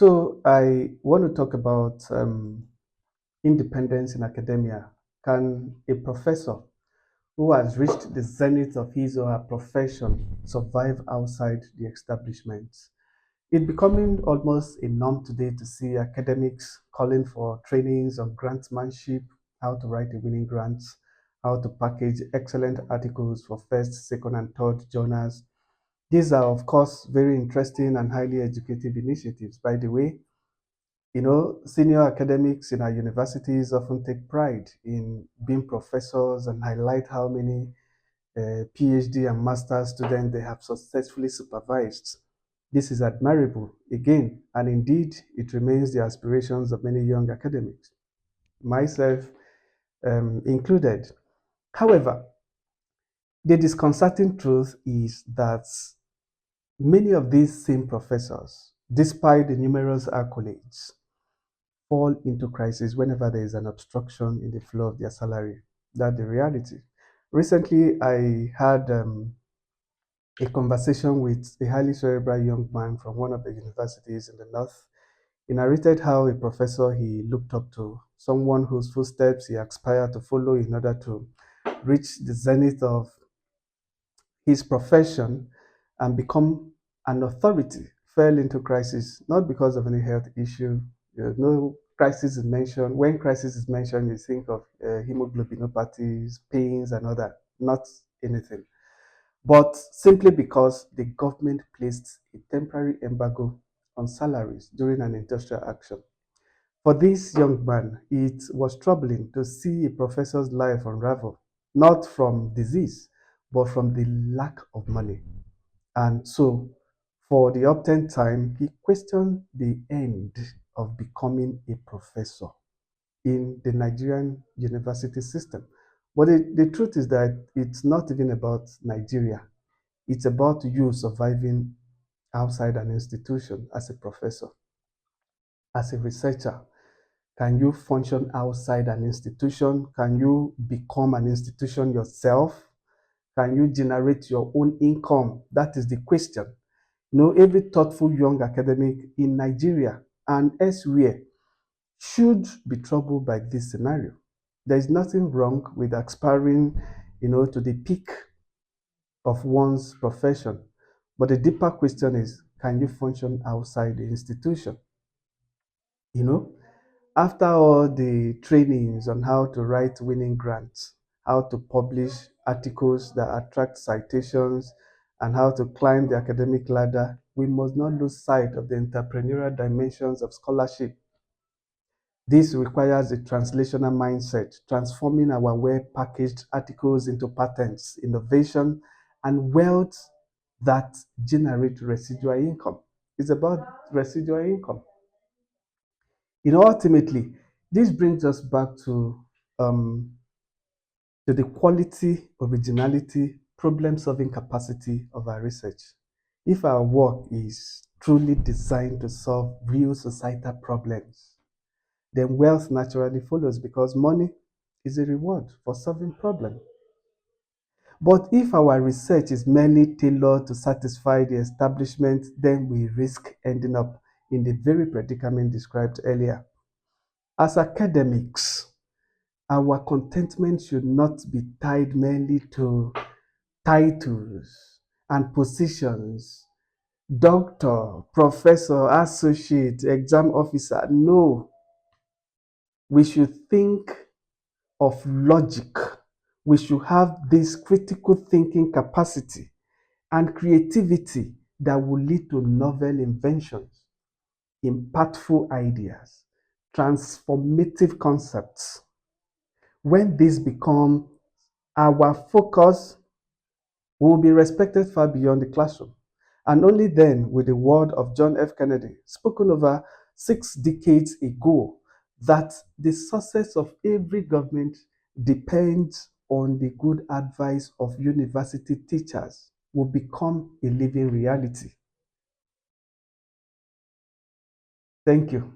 So I want to talk about independence in academia. Can a professor who has reached the zenith of his or her profession survive outside the establishment? It's becoming almost a norm today to see academics calling for trainings on grantsmanship, how to write a winning grant, how to package excellent articles for first, second, and third journals. These are, of course, very interesting and highly educative initiatives. By the way, senior academics in our universities often take pride in being professors and highlight how many PhD and master students they have successfully supervised. This is admirable, again, and indeed, it remains the aspirations of many young academics, myself included. However, the disconcerting truth is that many of these same professors, despite the numerous accolades, fall into crisis whenever there is an obstruction in the flow of their salary. That's the reality. Recently, I had a conversation with a highly cerebral young man from one of the universities in the north. He narrated how a professor he looked up to, someone whose footsteps he aspired to follow in order to reach the zenith of his profession and become an authority, fell into crisis, not because of any health issue. There's no crisis is mentioned. When crisis is mentioned, you think of hemoglobinopathies, pains, and all that, not anything. But simply because the government placed a temporary embargo on salaries during an industrial action. For this young man, it was troubling to see a professor's life unravel, not from disease, but from the lack of money. And so, for the uptime time, he questioned the end of becoming a professor in the Nigerian university system. But the truth is that it's not even about Nigeria. It's about you surviving outside an institution as a professor, as a researcher. Can you function outside an institution? Can you become an institution yourself? Can you generate your own income? That is the question. Every thoughtful young academic in Nigeria and elsewhere should be troubled by this scenario. There is nothing wrong with aspiring, to the peak of one's profession. But the deeper question is, can you function outside the institution? You know, After all the trainings on how to write winning grants, how to publish articles that attract citations, and how to climb the academic ladder, we must not lose sight of the entrepreneurial dimensions of scholarship. This requires a translational mindset, transforming our well-packaged articles into patents, innovation, and wealth that generate residual income. It's about residual income. Ultimately, this brings us back um, to the quality, originality, problem-solving capacity of our research. If our work is truly designed to solve real societal problems, then wealth naturally follows because money is a reward for solving problems. But if our research is merely tailored to satisfy the establishment, then we risk ending up in the very predicament described earlier. As academics, our contentment should not be tied merely to titles and positions, doctor, professor, associate, exam officer. No, we should think of logic. We should have this critical thinking capacity and creativity that will lead to novel inventions, impactful ideas, transformative concepts. When this becomes our focus, we will be respected far beyond the classroom. And only then will the word of John F. Kennedy, spoken over 6 decades ago, that the success of every government depends on the good advice of university teachers, will become a living reality. Thank you.